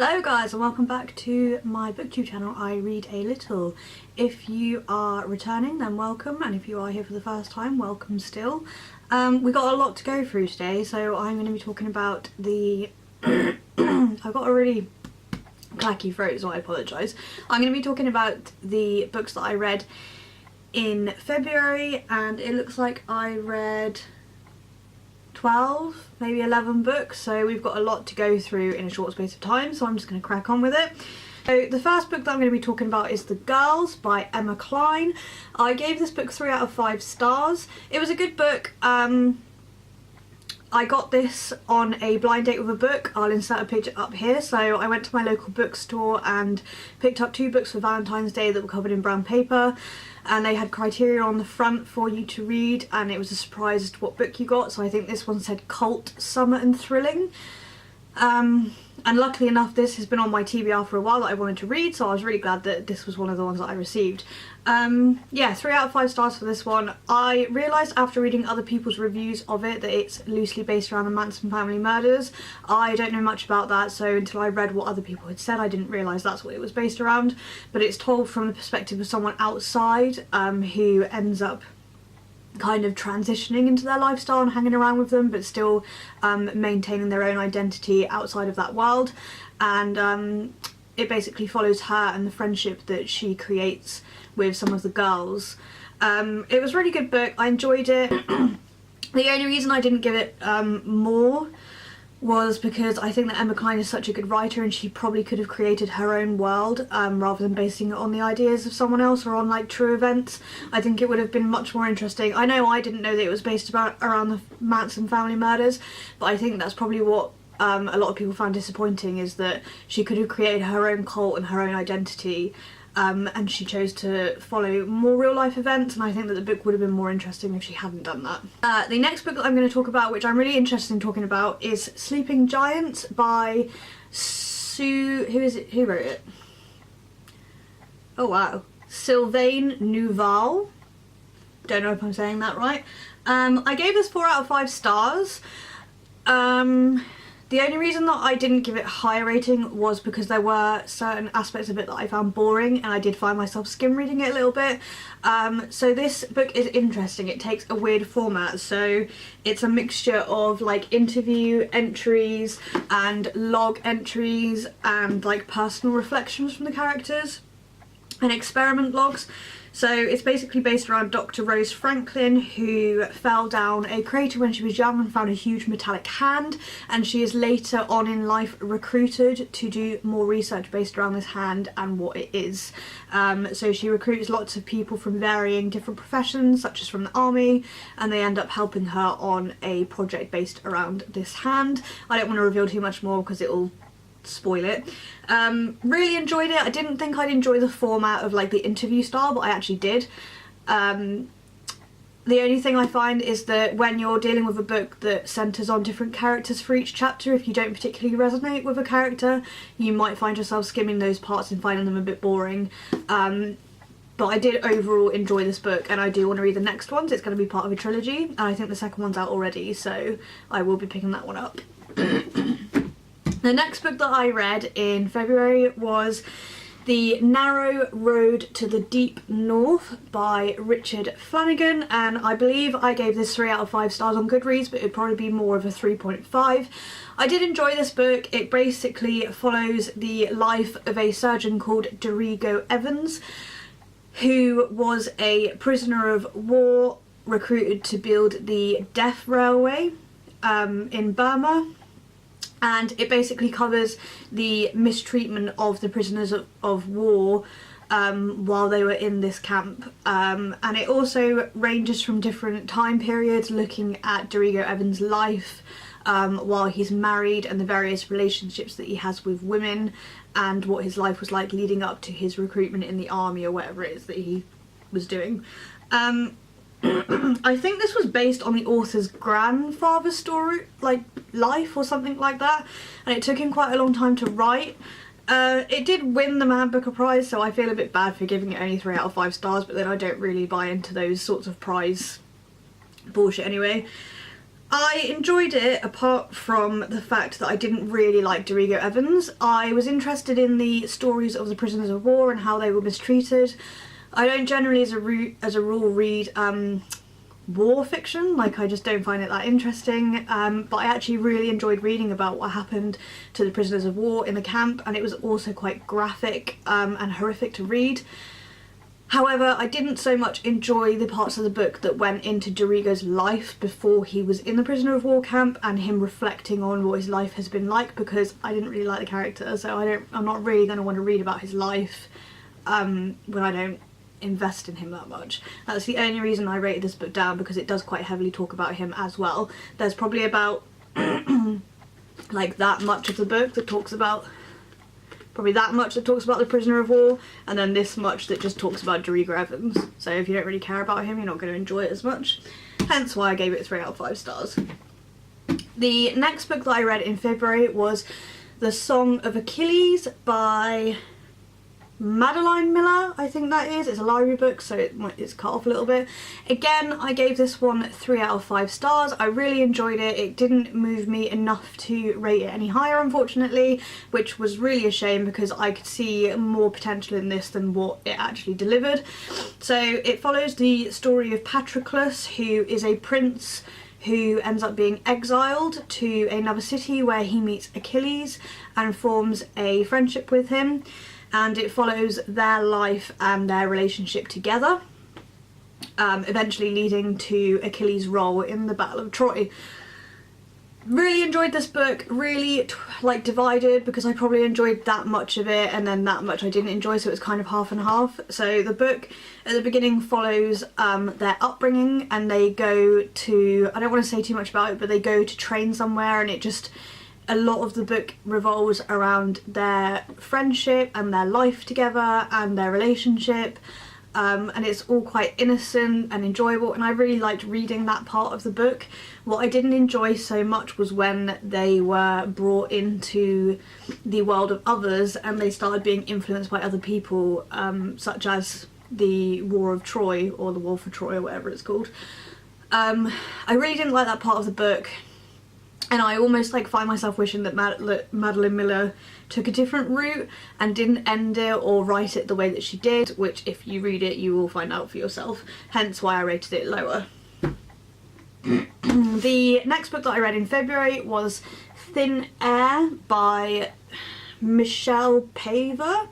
Hello guys and welcome back to my booktube channel, I Read a Little. If you are returning then welcome, and if you are here for the first time, welcome still. We got a lot to go through today, so I'm going to be talking about the... I've got a really clacky throat, so I apologise. I'm going to be talking about the books that I read in February, and it looks like I read 12, maybe 11 books, so we've got a lot to go through in a short space of time, so I'm just going to crack on with it. So the first book that I'm going to be talking about is The Girls by Emma Cline. I gave this book 3 out of 5 stars. It was a good book. I got this on a blind date with a book. I'll insert a picture up here. So I went to my local bookstore and picked up 2 books for Valentine's Day that were covered in brown paper, and they had criteria on the front for you to read, and it was a surprise as to what book you got. So I think this one said Cult, Summer and Thrilling. And luckily enough, this has been on my TBR for a while that I wanted to read, so I was really glad that this was one of the ones that I received. Yeah, 3 out of 5 stars for this one. I realised after reading other people's reviews of it that it's loosely based around the Manson family murders. I don't know much about that, so until I read what other people had said I didn't realise that's what it was based around. But it's told from the perspective of someone outside who ends up kind of transitioning into their lifestyle and hanging around with them, but still maintaining their own identity outside of that world. And it basically follows her and the friendship that she creates with some of the girls. It was a really good book. I enjoyed it. The only reason I didn't give it more was because I think that Emma Cline is such a good writer, and she probably could have created her own world rather than basing it on the ideas of someone else or on like true events. I think it would have been much more interesting. I know I didn't know that it was based around the Manson family murders, but I think that's probably what a lot of people found disappointing, is that she could have created her own cult and her own identity, and she chose to follow more real life events, and I think that the book would have been more interesting if she hadn't done that. The next book that I'm going to talk about, which I'm really interested in talking about, is Sleeping Giants by Sue... who wrote it? Oh wow. Sylvain Nouvel. Don't know if I'm saying that right. I gave this 4 out of 5 stars. The only reason that I didn't give it a higher rating was because there were certain aspects of it that I found boring, and I did find myself skim reading it a little bit. So this book is interesting. It takes a weird format, so it's a mixture of like interview entries and log entries and like personal reflections from the characters and experiment logs. So it's basically based around Dr. Rose Franklin, who fell down a crater when she was young and found a huge metallic hand, and she is later on in life recruited to do more research based around this hand and what it is. So she recruits lots of people from varying different professions, such as from the army, and they end up helping her on a project based around this hand. I don't want to reveal too much more because it will spoil it. Really enjoyed it. I didn't think I'd enjoy the format of like the interview style, but I actually did. The only thing I find is that when you're dealing with a book that centres on different characters for each chapter, if you don't particularly resonate with a character, you might find yourself skimming those parts and finding them a bit boring. But I did overall enjoy this book, and I do want to read the next ones. It's going to be part of a trilogy, and I think the second one's out already, so I will be picking that one up. The next book that I read in February was The Narrow Road to the Deep North by Richard Flanagan, and I believe I gave this 3 out of 5 stars on Goodreads, but it'd probably be more of a 3.5. I did enjoy this book. It basically follows the life of a surgeon called Dorigo Evans, who was a prisoner of war recruited to build the Death Railway in Burma. And it basically covers the mistreatment of the prisoners of war while they were in this camp. And it also ranges from different time periods, looking at Dorigo Evans' life while he's married and the various relationships that he has with women, and what his life was like leading up to his recruitment in the army or whatever it is that he was doing. I think this was based on the author's grandfather's story, like life or something like that, and it took him quite a long time to write. It did win the Man Booker Prize, so I feel a bit bad for giving it only 3 out of 5 stars, but then I don't really buy into those sorts of prize bullshit anyway. I enjoyed it apart from the fact that I didn't really like Dorigo Evans. I was interested in the stories of the prisoners of war and how they were mistreated. I don't generally as a rule read war fiction, like I just don't find it that interesting, but I actually really enjoyed reading about what happened to the prisoners of war in the camp, and it was also quite graphic and horrific to read. However, I didn't so much enjoy the parts of the book that went into Dorigo's life before he was in the prisoner of war camp and him reflecting on what his life has been like, because I didn't really like the character, so I'm not really going to want to read about his life when I don't invest in him that much. That's the only reason I rated this book down, because it does quite heavily talk about him as well. There's probably about like that much of the book that talks about the prisoner of war, and then this much that just talks about Dorigo Evans. So if you don't really care about him, you're not going to enjoy it as much. Hence why I gave it 3 out of 5 stars. The next book that I read in February was The Song of Achilles by Madeline Miller, I think that is. It's a library book, so it's cut off a little bit. Again, I gave this one 3 out of 5 stars. I really enjoyed it. It didn't move me enough to rate it any higher, unfortunately, which was really a shame because I could see more potential in this than what it actually delivered. So it follows the story of Patroclus, who is a prince who ends up being exiled to another city where he meets Achilles and forms a friendship with him. And it follows their life and their relationship together, eventually leading to Achilles' role in the Battle of Troy. Really enjoyed this book, really like divided, because I probably enjoyed that much of it and then that much I didn't enjoy, so it's kind of half and half. So the book at the beginning follows their upbringing, and they go to, I don't want to say too much about it, but they go to train somewhere, and it just, a lot of the book revolves around their friendship and their life together and their relationship, and it's all quite innocent and enjoyable, and I really liked reading that part of the book. What I didn't enjoy so much was when they were brought into the world of others and they started being influenced by other people, such as the War of Troy, or the War for Troy, or whatever it's called. I really didn't like that part of the book. And I almost like find myself wishing that Madeline Miller took a different route and didn't end it or write it the way that she did, which if you read it you will find out for yourself, hence why I rated it lower. The next book that I read in February was Thin Air by Michelle Paver.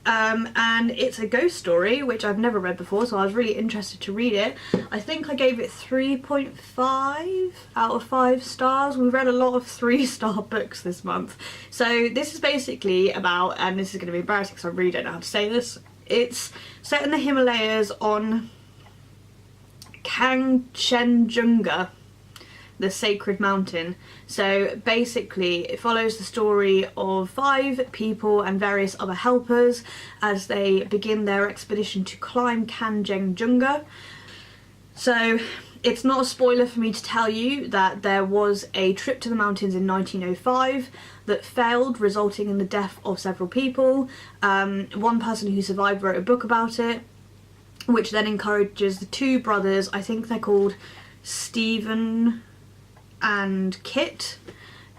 And it's a ghost story, which I've never read before, so I was really interested to read it. I think I gave it 3.5 out of 5 stars. We've read a lot of 3-star books this month. So this is basically about, and this is going to be embarrassing because I really don't know how to say this, it's set in the Himalayas on Kangchenjunga, the sacred mountain. So basically it follows the story of 5 people and various other helpers as they begin their expedition to climb Kangchenjunga. So it's not a spoiler for me to tell you that there was a trip to the mountains in 1905 that failed, resulting in the death of several people. One person who survived wrote a book about it, which then encourages the 2 brothers, I think they're called Stephen and Kit,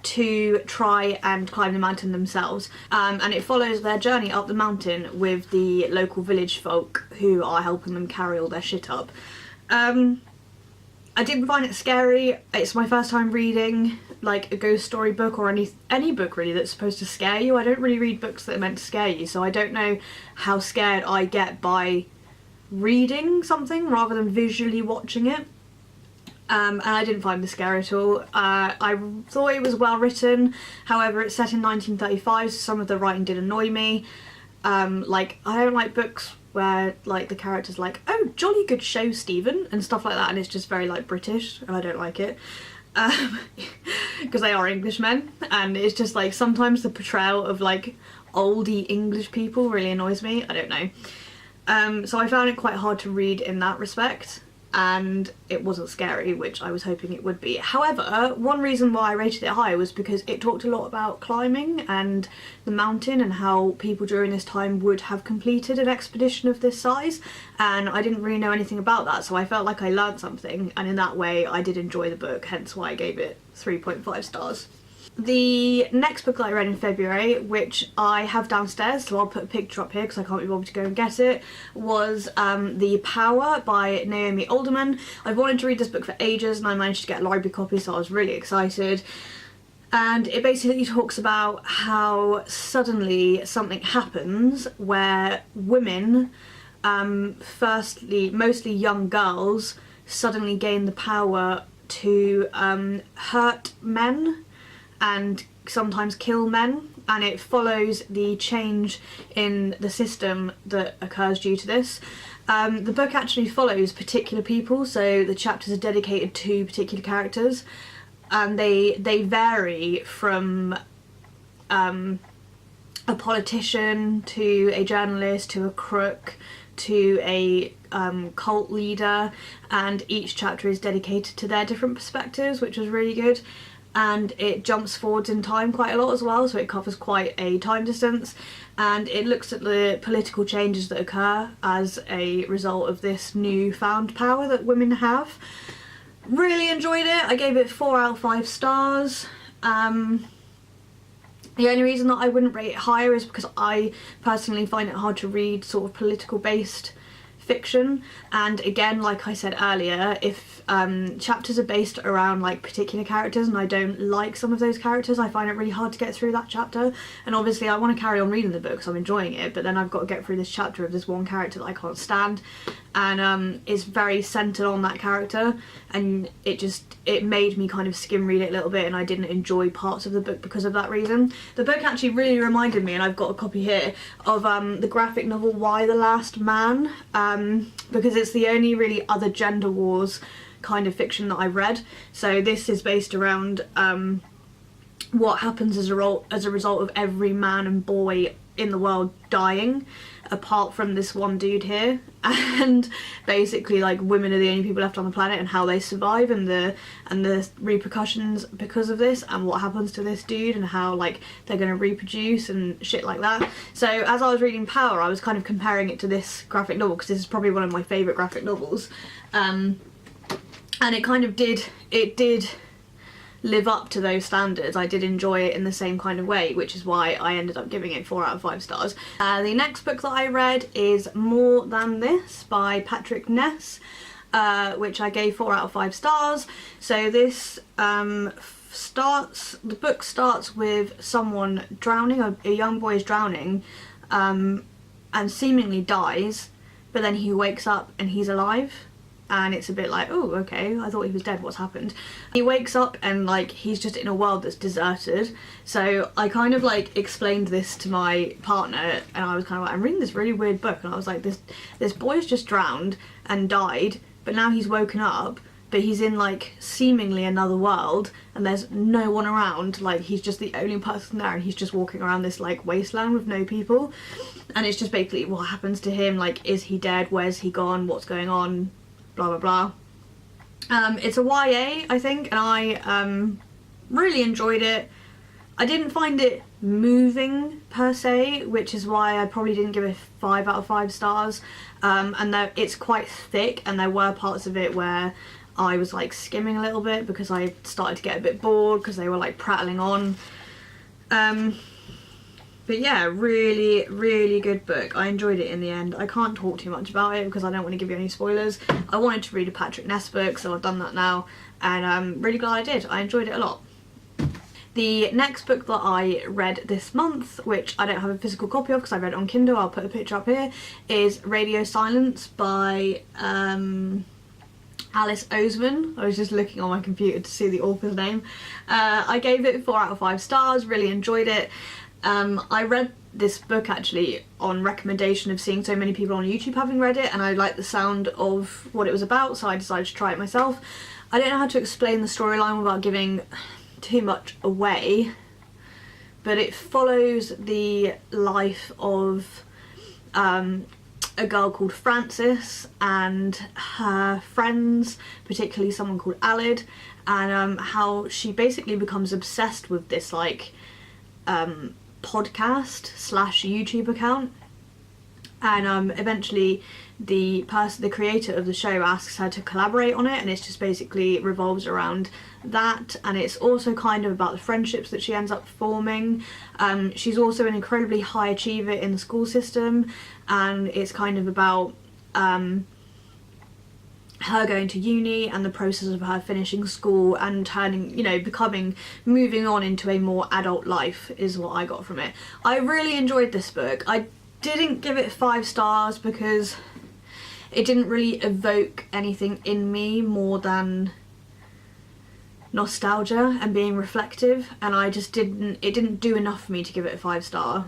to try and climb the mountain themselves, and it follows their journey up the mountain with the local village folk who are helping them carry all their shit up. I didn't find it scary. It's my first time reading like a ghost story book, or any book really that's supposed to scare you. I don't really read books that are meant to scare you, so I don't know how scared I get by reading something rather than visually watching it. And I didn't find this scary at all. I thought it was well written, however it's set in 1935, so some of the writing did annoy me. Like, I don't like books where like the character's like, oh, jolly good show, Stephen, and stuff like that, and it's just very like British, and I don't like it. Because they are Englishmen, and it's just like sometimes the portrayal of like oldie English people really annoys me. I don't know. So I found it quite hard to read in that respect. and it wasn't scary, which I was hoping it would be. However, one reason why I rated it high was because it talked a lot about climbing and the mountain and how people during this time would have completed an expedition of this size, and I didn't really know anything about that, so I felt like I learned something, and in that way I did enjoy the book, hence why I gave it 3.5 stars. The next book that I read in February, which I have downstairs, so I'll put a picture up here because I can't be bothered to go and get it, was The Power by Naomi Alderman. I've wanted to read this book for ages and I managed to get a library copy, so I was really excited. And it basically talks about how suddenly something happens where women, firstly, mostly young girls, suddenly gain the power to hurt men and sometimes kill men, and it follows the change in the system that occurs due to this. The book actually follows particular people, so the chapters are dedicated to particular characters, and they vary from a politician to a journalist to a crook to a cult leader, and each chapter is dedicated to their different perspectives, which was really good. And it jumps forwards in time quite a lot as well, so it covers quite a time distance, and it looks at the political changes that occur as a result of this newfound power that women have. Really enjoyed it. I gave it 4 out of 5 stars. The only reason that I wouldn't rate it higher is because I personally find it hard to read sort of political based fiction, and again, like I said earlier, if chapters are based around like particular characters and I don't like some of those characters, I find it really hard to get through that chapter. And obviously I want to carry on reading the book, so I'm enjoying it, but then I've got to get through this chapter of this one character that I can't stand, and it's very centered on that character, and it made me kind of skim read it a little bit, and I didn't enjoy parts of the book because of that reason. The book actually really reminded me, and I've got a copy here, of the graphic novel Y: The Last Man, because it's the only really other gender wars kind of fiction that I read. So this is based around what happens as a result of every man and boy in the world dying, apart from this one dude here, and basically like women are the only people left on the planet, and how they survive, and the repercussions because of this, and what happens to this dude, and how like they're going to reproduce and shit like that. So as I was reading Power, I was kind of comparing it to this graphic novel, because this is probably one of my favourite graphic novels, and it kind of did live up to those standards. I did enjoy it in the same kind of way, which is why I ended up giving it 4 out of 5 stars. The next book that I read is More Than This by Patrick Ness, which I gave 4 out of 5 stars. So this the book starts with someone drowning, a young boy is drowning, and seemingly dies, but then he wakes up and he's alive. And it's a bit like, oh, okay, I thought he was dead, what's happened? He wakes up and like he's just in a world that's deserted. So I kind of like explained this to my partner, and I was kind of like, I'm reading this really weird book, and I was like, this boy's just drowned and died, but now he's woken up, but he's in like seemingly another world, and there's no one around, like he's just the only person there, and he's just walking around this like wasteland with no people, and it's just basically what happens to him, like is he dead, where's he gone, what's going on, blah blah blah. It's a YA, I think, and I really enjoyed it. I didn't find it moving per se, which is why I probably didn't give it 5 out of 5 stars, and it's quite thick, and there were parts of it where I was like skimming a little bit because I started to get a bit bored because they were like prattling on. But yeah, really, really good book. I enjoyed it in the end. I can't talk too much about it because I don't want to give you any spoilers. I wanted to read a Patrick Ness book, so I've done that now, and I'm really glad I did. I enjoyed it a lot. The next book that I read this month, which I don't have a physical copy of because I read it on Kindle, I'll put a picture up here, is Radio Silence by Alice Oseman. I was just looking on my computer to see the author's name. I gave it 4 out of 5 stars, really enjoyed it. I read this book actually on recommendation of seeing so many people on YouTube having read it, and I liked the sound of what it was about, so I decided to try it myself. I don't know how to explain the storyline without giving too much away, but it follows the life of a girl called Frances and her friends, particularly someone called Ireadalittle, and how she basically becomes obsessed with this like podcast slash YouTube account, and eventually the creator of the show asks her to collaborate on it, and it's just basically revolves around that, and it's also kind of about the friendships that she ends up forming. She's also an incredibly high achiever in the school system, and it's kind of about her going to uni and the process of her finishing school and turning, you know, moving on into a more adult life is what I got from it. I really enjoyed this book. I didn't give it 5 stars because it didn't really evoke anything in me more than nostalgia and being reflective, and it didn't do enough for me to give it a 5-star.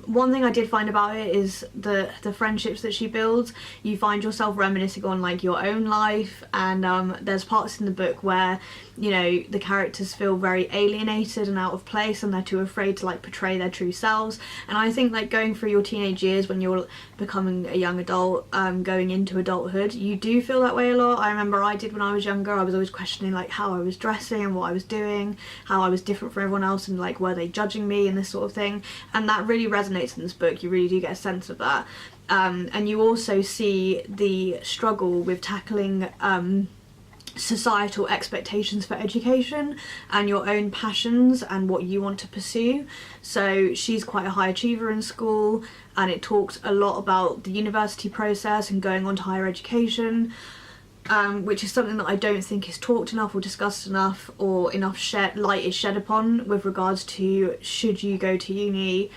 One thing I did find about it is the friendships that she builds. You find yourself reminiscing on like your own life, and there's parts in the book where, you know, the characters feel very alienated and out of place, and they're too afraid to like portray their true selves. And I think like going through your teenage years when you're becoming a young adult, going into adulthood, you do feel that way a lot. I remember I did when I was younger. I was always questioning like how I was dressing and what I was doing, how I was different from everyone else, and like were they judging me and this sort of thing. And that really resonates in this book. You really do get a sense of that. And you also see the struggle with tackling societal expectations for education and your own passions and what you want to pursue. So she's quite a high achiever in school, and it talks a lot about the university process and going on to higher education, which is something that I don't think is talked enough or discussed enough, or enough light is shed upon with regards to should you go to uni,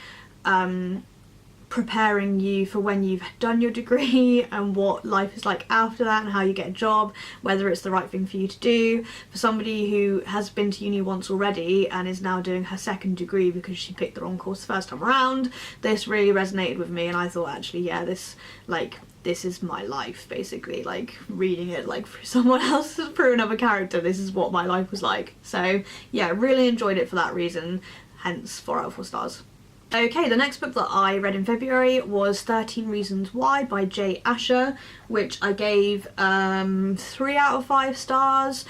preparing you for when you've done your degree and what life is like after that and how you get a job, whether it's the right thing for you to do. For somebody who has been to uni once already and is now doing her 2nd degree because she picked the wrong course the first time around, this really resonated with me, and I thought actually, yeah, this is my life basically, like reading it like through someone else, through another character. This is what my life was like. So yeah, really enjoyed it for that reason, hence 4 out of 4 stars. Okay, the next book that I read in February was 13 Reasons Why by J. Asher, which I gave 3 out of 5 stars.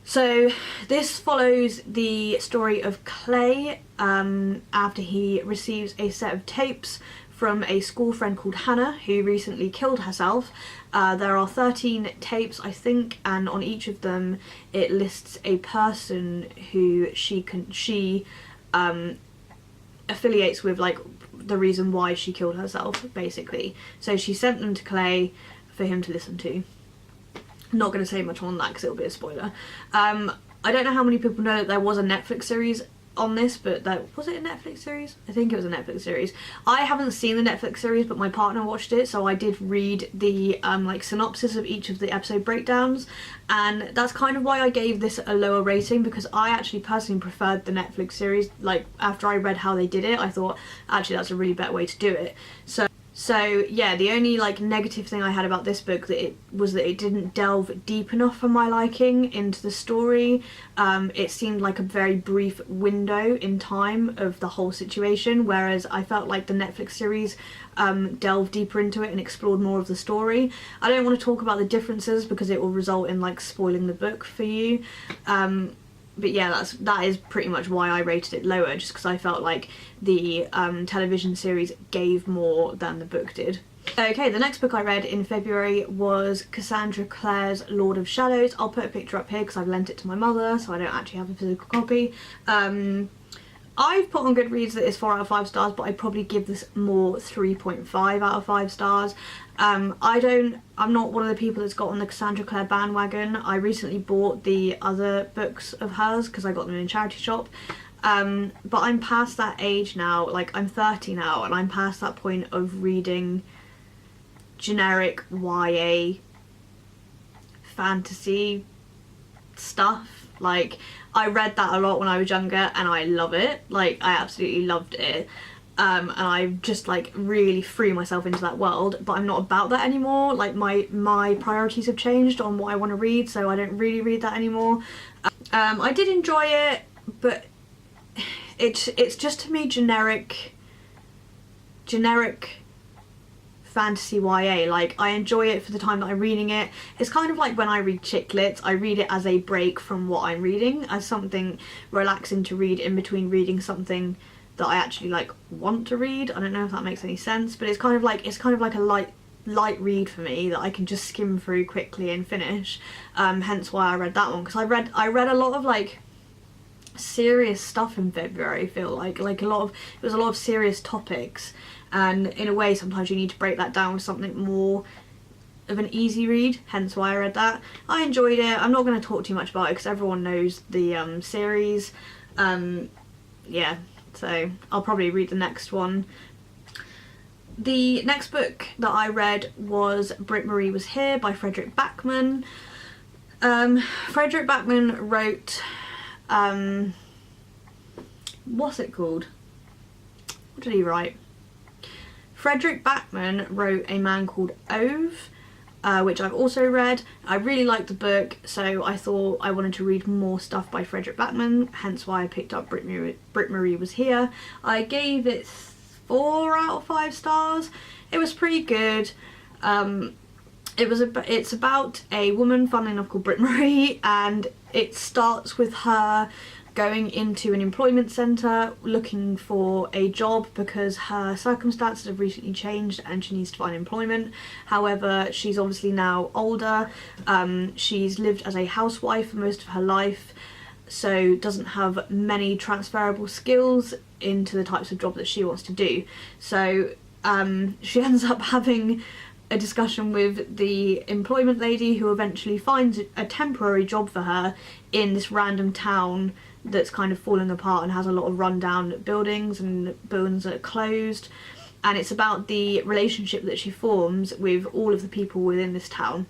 So this follows the story of Clay after he receives a set of tapes from a school friend called Hannah, who recently killed herself. There are 13 tapes, I think, and on each of them it lists a person who she affiliates with, like the reason why she killed herself basically. So she sent them to Clay for him to listen to. I'm not going to say much on that because it'll be a spoiler. I don't know how many people know that there was a Netflix series on this, but was it a Netflix series? I think it was a Netflix series. I haven't seen the Netflix series, but my partner watched it, so I did read the like synopsis of each of the episode breakdowns, and that's kind of why I gave this a lower rating, because I actually personally preferred the Netflix series. Like after I read how they did it, I thought actually that's a really better way to do it. So yeah, the only like negative thing I had about this book was that it didn't delve deep enough for my liking into the story. It seemed like a very brief window in time of the whole situation, whereas I felt like the Netflix series delved deeper into it and explored more of the story. I don't want to talk about the differences because it will result in like spoiling the book for you. But yeah, that is pretty much why I rated it lower, just because I felt like the television series gave more than the book did. Okay, the next book I read in February was Cassandra Clare's Lord of Shadows. I'll put a picture up here because I've lent it to my mother, so I don't actually have a physical copy. I've put on Goodreads that it's 4 out of 5 stars, but I'd probably give this more 3.5 out of 5 stars. I'm not one of the people that's got on the Cassandra Clare bandwagon. I recently bought the other books of hers because I got them in a charity shop. But I'm past that age now, like I'm 30 now, and I'm past that point of reading generic YA fantasy stuff. Like, I read that a lot when I was younger and I love it. Like, I absolutely loved it. And I just like really threw myself into that world, but I'm not about that anymore. Like my priorities have changed on what I want to read, so I don't really read that anymore. I did enjoy it, but it's just to me generic fantasy YA. Like, I enjoy it for the time that I'm reading it. It's kind of like when I read chick lit, I read it as a break from what I'm reading, as something relaxing to read in between reading something that I actually like want to read. I don't know if that makes any sense, but it's kind of like a light read for me that I can just skim through quickly and finish. Hence why I read that one, because I read a lot of like serious stuff in February. I feel like it was a lot of serious topics, and in a way sometimes you need to break that down with something more of an easy read, hence why I read that. I enjoyed it. I'm not going to talk too much about it because everyone knows the series. Yeah, so I'll probably read the next one. The next book that I read was Britt Marie Was Here by Fredrik Backman. Fredrik Backman wrote what's it called? What did he write? Fredrik Backman wrote A Man Called Ove, which I've also read. I really liked the book, so I thought I wanted to read more stuff by Fredrik Backman, hence why I picked up Britt Marie Was Here. I gave it 4 out of 5 stars. It was pretty good. It's about a woman, funnily enough, called Britt Marie, and it starts with her going into an employment centre looking for a job because her circumstances have recently changed and she needs to find employment. However, she's obviously now older. She's lived as a housewife for most of her life, so doesn't have many transferable skills into the types of job that she wants to do. So she ends up having a discussion with the employment lady, who eventually finds a temporary job for her in this random town that's kind of falling apart and has a lot of rundown buildings and buildings that are closed. And it's about the relationship that she forms with all of the people within this town.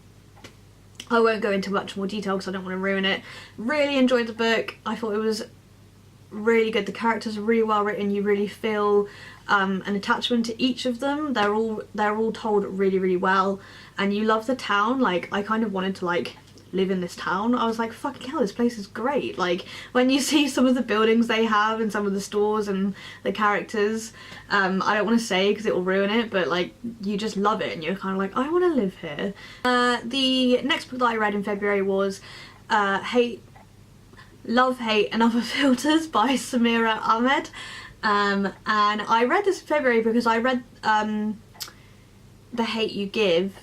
I won't go into much more detail because I don't want to ruin it. Really enjoyed the book. I thought it was really good. The characters are really well written. You really feel an attachment to each of them. They're all told really, really well, and you love the town. Like, I kind of wanted to like live in this town. I was like, fucking hell, this place is great. Like, when you see some of the buildings they have and some of the stores and the characters, I don't want to say because it will ruin it, but like, you just love it and you're kind of like, I want to live here. The next book that I read in February was Love, Hate and Other Filters by Samira Ahmed. And I read this in February because I read The Hate You Give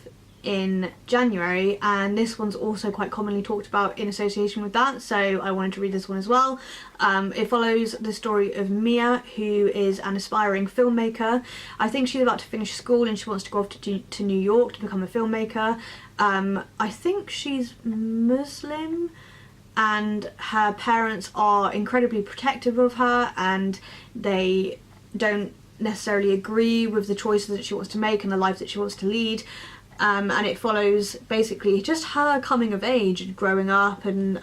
in January, and this one's also quite commonly talked about in association with that, so I wanted to read this one as well. It follows the story of Mia, who is an aspiring filmmaker. I think she's about to finish school and she wants to go off to New York to become a filmmaker. I think she's Muslim, and her parents are incredibly protective of her and they don't necessarily agree with the choices that she wants to make and the life that she wants to lead. And it follows basically just her coming of age and growing up, and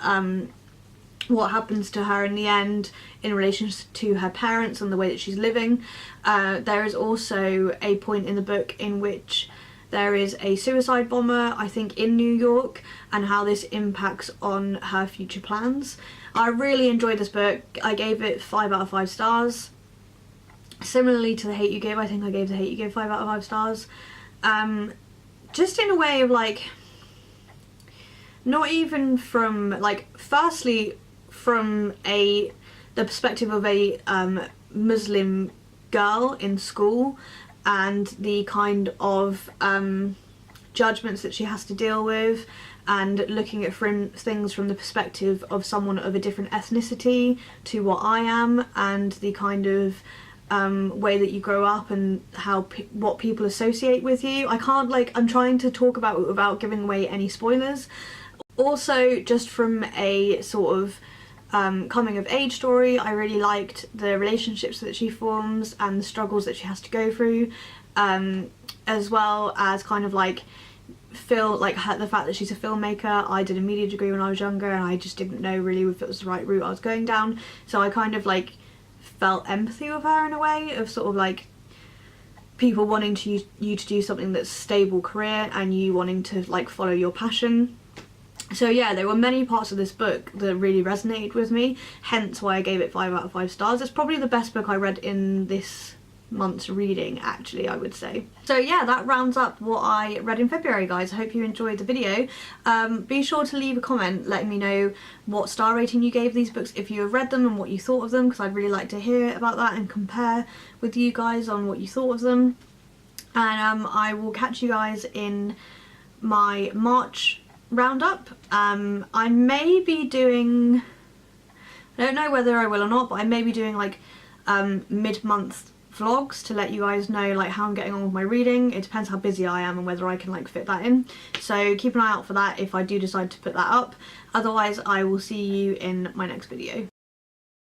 what happens to her in the end in relation to her parents and the way that she's living. There is also a point in the book in which there is a suicide bomber, I think, in New York, and how this impacts on her future plans. I really enjoyed this book. I gave it 5 out of 5 stars. Similarly to The Hate You Give, I think I gave The Hate You Give 5 out of 5 stars. Just in a way of like, not even from like, firstly from the perspective of a Muslim girl in school and the kind of judgments that she has to deal with, and looking at things from the perspective of someone of a different ethnicity to what I am, and the kind of way that you grow up and how what people associate with you. I can't, like, I'm trying to talk about it without giving away any spoilers. Also, just from a sort of coming of age story, I really liked the relationships that she forms and the struggles that she has to go through, as well as kind of like the fact that she's a filmmaker. I did a media degree when I was younger and I just didn't know really if it was the right route I was going down, so I kind of like felt empathy with her in a way of sort of like people wanting you to do something that's a stable career and you wanting to like follow your passion. So yeah, there were many parts of this book that really resonated with me, hence why I gave it 5 out of 5 stars. It's probably the best book I read in this month's reading, actually, I would say. So yeah, that rounds up what I read in February, guys. I hope you enjoyed the video. Be sure to leave a comment letting me know what star rating you gave these books, if you have read them, and what you thought of them, because I'd really like to hear about that and compare with you guys on what you thought of them. And I will catch you guys in my March roundup. I may be doing, I don't know whether I will or not, but I may be doing like mid-month vlogs to let you guys know like how I'm getting on with my reading. It depends how busy I am and whether I can like fit that in, so keep an eye out for that if I do decide to put that up. Otherwise, I will see you in my next video.